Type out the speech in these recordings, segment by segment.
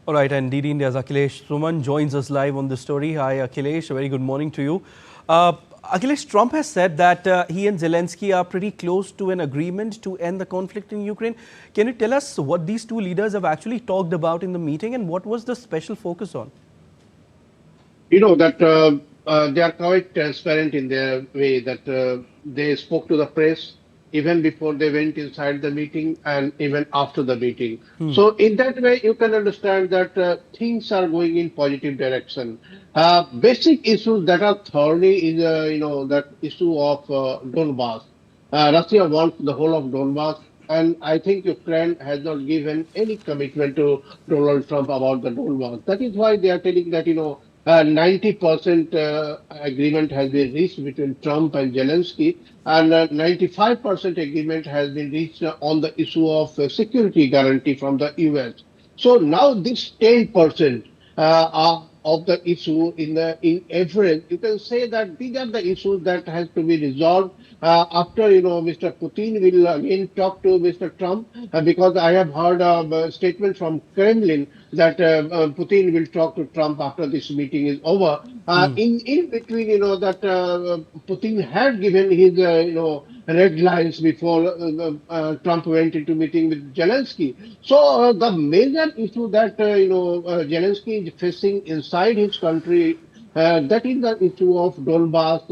All right, and DD India's Akhilesh Suman joins us live on this story. Hi, Akhilesh. A very good morning to you. Akhilesh, Trump has said that he and Zelensky are pretty close to an agreement to end the conflict in Ukraine. Can you tell us what these two leaders have actually talked about in the meeting and what was the special focus on? You know that they are quite transparent in their way that they spoke to the press even before they went inside the meeting and even after the meeting. So in that way, you can understand that things are going in positive direction. Basic issues that are thorny is that issue of Donbas. Russia wants the whole of Donbas. And I think Ukraine has not given any commitment to Donald Trump about the Donbas. That is why they are telling that, 90% agreement has been reached between Trump and Zelensky, and 95% agreement has been reached on the issue of security guarantee from the US. So now this 10% of the issue in average, you can say that these are the issues that has to be resolved after Mr. Putin will again talk to Mr. Trump because I have heard a statement from Kremlin that Putin will talk to Trump after this meeting is over. In between, that Putin had given his red lines before Trump went into meeting with Zelensky. So the major issue that Zelensky is facing inside his country. That is the issue of Donbas,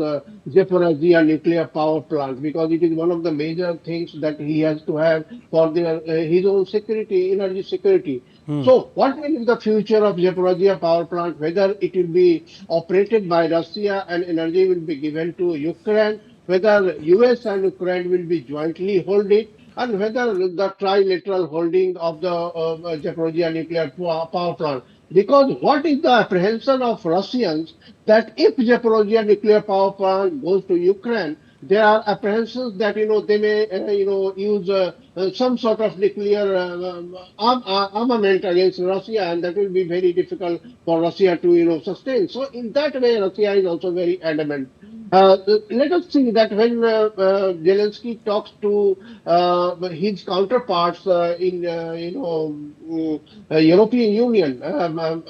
Zaporizhzhia nuclear power plant, because it is one of the major things that he has to have for his own security, energy security. So, what will be the future of Zaporizhzhia power plant? Whether it will be operated by Russia and energy will be given to Ukraine, whether US and Ukraine will be jointly hold it, and whether the trilateral holding of the Zaporizhzhia nuclear power plant. Because what is the apprehension of Russians that if Zaporizhzhia nuclear power plant goes to Ukraine, there are apprehensions that they may use some sort of nuclear armament against Russia, and that will be very difficult for Russia to sustain. So in that way, Russia is also very adamant. Let us see that when Zelensky talks to his counterparts in European Union,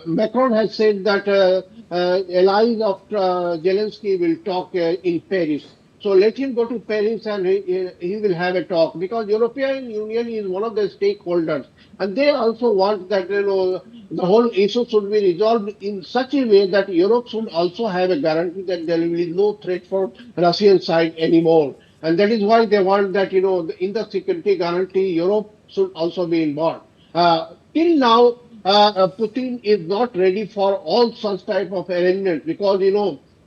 Macron has said that allies of Zelensky will talk in Paris. So let him go to Paris and he will have a talk, because European Union is one of the stakeholders, and they also want that the whole issue should be resolved in such a way that Europe should also have a guarantee that there will be no threat for Russian side anymore. And that is why they want that in the security guarantee Europe should also be involved. Till now, Putin is not ready for all such type of arrangements, because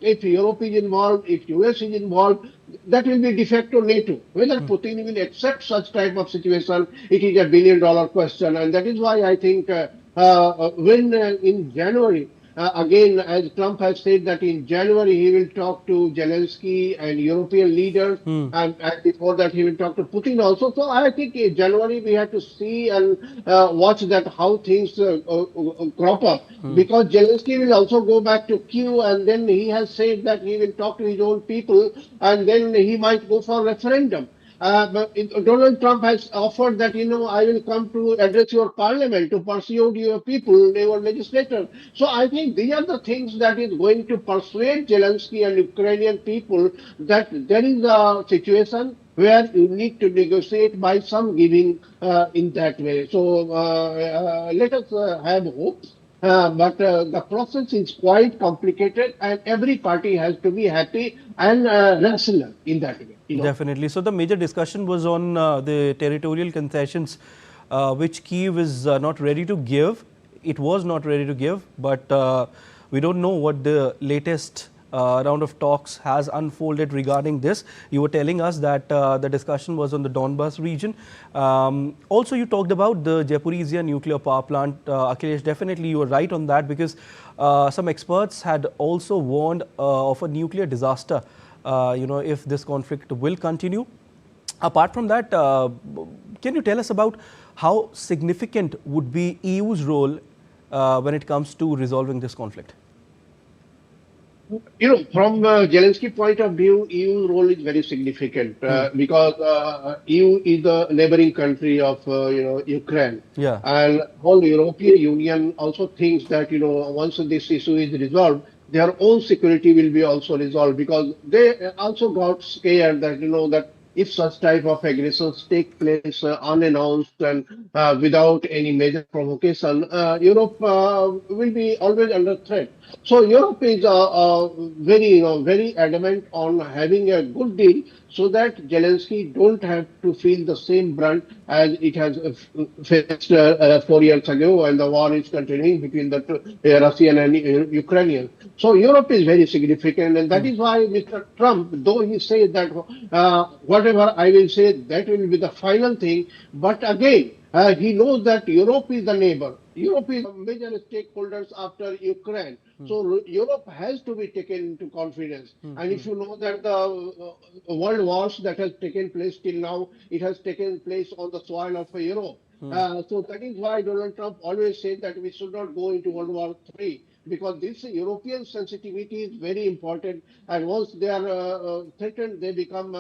if Europe is involved, if US is involved, that will be de facto NATO. Whether Putin will accept such type of situation, it is a billion-dollar question. And that is why I think when in January, again, as Trump has said that in January he will talk to Zelensky and European leaders, and before that he will talk to Putin also. So I think in January we have to see and watch that how things crop up, because Zelensky will also go back to Kyiv, and then he has said that he will talk to his own people, and then he might go for referendum. But Donald Trump has offered that, I will come to address your parliament, to persuade your people, your legislators. So I think these are the things that is going to persuade Zelensky and Ukrainian people that there is a situation where you need to negotiate by some giving in that way. So let us have hope. But the process is quite complicated, and every party has to be happy and rational in that way. Definitely. So the major discussion was on the territorial concessions, which Kyiv is not ready to give. It was not ready to give, but we don't know what the latest round of talks has unfolded regarding this. You were telling us that the discussion was on the Donbas region. Also, you talked about the Zaporizhzhia nuclear power plant. Akhilesh, definitely you were right on that, because some experts had also warned of a nuclear disaster, if this conflict will continue. Apart from that, can you tell us about how significant would be EU's role when it comes to resolving this conflict? From Zelensky point of view, EU role is very significant Hmm. because EU is the neighboring country of Ukraine, Yeah. and whole European Union also thinks that once this issue is resolved, their own security will be also resolved because they also got scared that that if such type of aggressions take place unannounced and without any major provocation, Europe will be always under threat. So Europe is very, very adamant on having a good deal so that Zelensky don't have to feel the same brunt as it has faced 4 years ago when the war is continuing between the Russian and Ukrainian. So Europe is very significant, and that Hmm. is why Mr. Trump, though he says that whatever I will say, that will be the final thing, but again, he knows that Europe is the neighbor. Europe is major stakeholders after Ukraine. So Europe has to be taken into confidence. Hmm. And Hmm. if you know that the world wars that has taken place till now, it has taken place on the soil of Europe. Hmm. So that is why Donald Trump always said that we should not go into World War III because this European sensitivity is very important. And once they are threatened, they become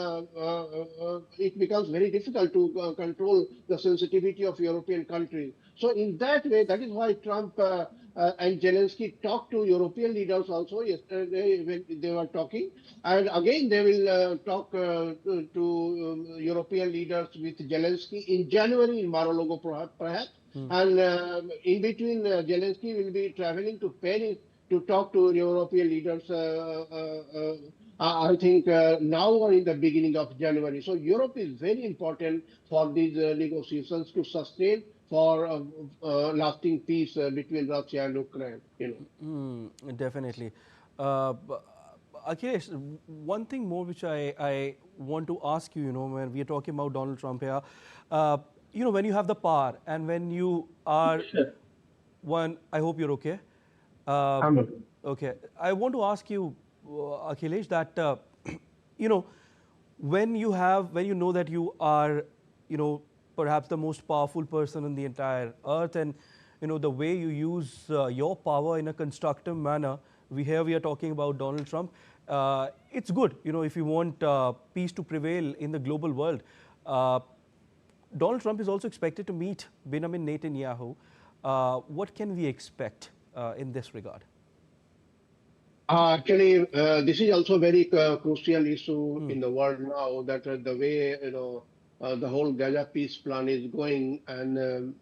it becomes very difficult to control the sensitivity of European countries. So in that way, that is why Trump and Zelensky talked to European leaders also yesterday when they were talking, and again they will talk to European leaders with Zelensky in January in Mar-a-Lago perhaps. Hmm. And in between, Zelensky will be traveling to Paris to talk to European leaders. I think now or in the beginning of January. So Europe is very important for these negotiations to sustain for lasting peace between Russia and Ukraine. Hmm. Definitely. Uh, b- Akhilesh, one thing more which I want to ask you, when we are talking about Donald Trump here, uh, when you have the power and when you are one, I hope you're okay. Uh, I'm okay, I want to ask you, Akhilesh, that you know when you know that you are, perhaps the most powerful person on the entire earth, and the way you use your power in a constructive manner. We are talking about Donald Trump. It's good, if you want peace to prevail in the global world. Uh, Donald Trump is also expected to meet Benjamin Netanyahu. What can we expect in this regard? Actually, this is also very crucial issue Hmm. in the world now that the way the whole Gaza peace plan is going, and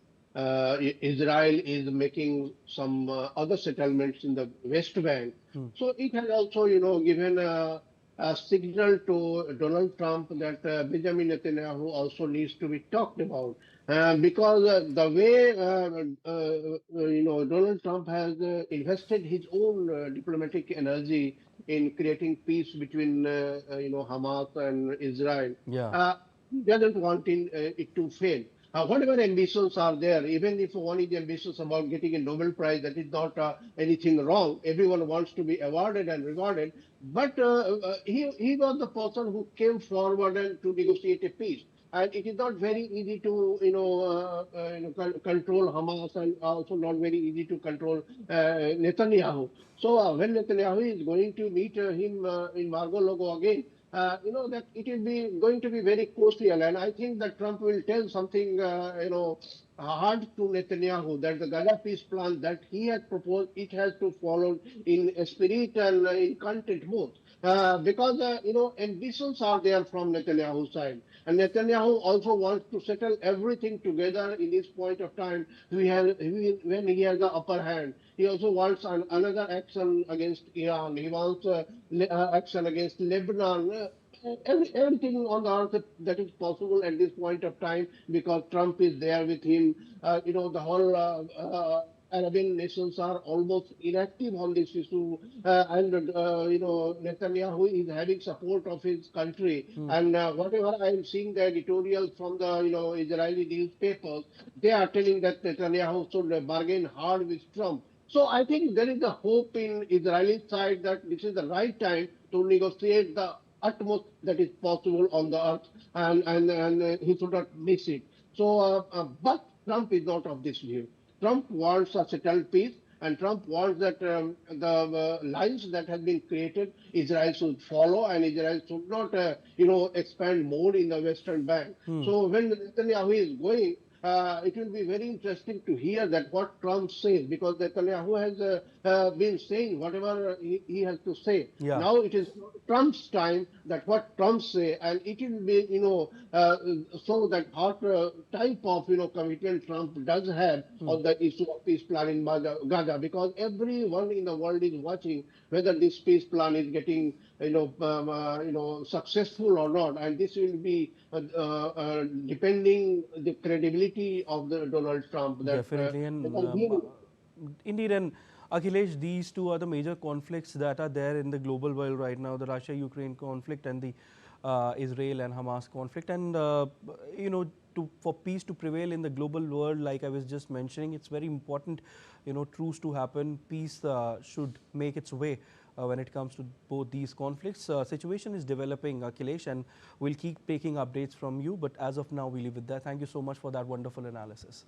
Israel is making some other settlements in the West Bank. Hmm. So it has also given a signal to Donald Trump that Benjamin Netanyahu also needs to be talked about. Because the way Donald Trump has invested his own diplomatic energy in creating peace between Hamas and Israel, Yeah. he doesn't want it to fail. Whatever ambitions are there, even if one is ambitious about getting a Nobel Prize, that is not anything wrong. Everyone wants to be awarded and rewarded, but he was the person who came forward and to negotiate a peace. And it is not very easy to control Hamas, and also not very easy to control Netanyahu. So when Netanyahu is going to meet him in Mar-a-Lago again, that it will be going to be very crucial. And I think that Trump will tell something hard to Netanyahu that the Gaza peace plan that he has proposed, it has to follow in spirit and in content both. Because ambitions are there from Netanyahu's side, and Netanyahu also wants to settle everything together in this point of time. When he has the upper hand, he also wants another action against Iran. He wants action against Lebanon. Everything on the earth that is possible at this point of time because Trump is there with him. The whole Arabian nations are almost inactive on this issue, and Netanyahu is having support of his country. Hmm. And whatever I am seeing the editorials from the Israeli newspapers, they are telling that Netanyahu should bargain hard with Trump. So I think there is a hope in Israeli side that this is the right time to negotiate the utmost that is possible on the earth, and he should not miss it. So, but Trump is not of this view. Trump wants a settled peace. and Trump wants that the lines that have been created, Israel should follow, and Israel should not, expand more in the Western Bank. So when Netanyahu is going, it will be very interesting to hear that what Trump says, because Netanyahu has been saying whatever he has to say. Yeah, Now it is Trump's time that what Trump say, and it will be, so that what type of, commitment Trump does have on the issue of peace plan in Gaza, because everyone in the world is watching whether this peace plan is getting, successful or not, and this will be depending the credibility of the Donald Trump. That definitely. And because he, indeed, and Akhilesh, these two are the major conflicts that are there in the global world right now, the Russia-Ukraine conflict and the Israel and Hamas conflict. And, for peace to prevail in the global world, like I was just mentioning, it's very important, truce to happen. Peace should make its way when it comes to both these conflicts. Situation is developing, Akhilesh, and we'll keep taking updates from you. But as of now, we leave it there. Thank you so much for that wonderful analysis.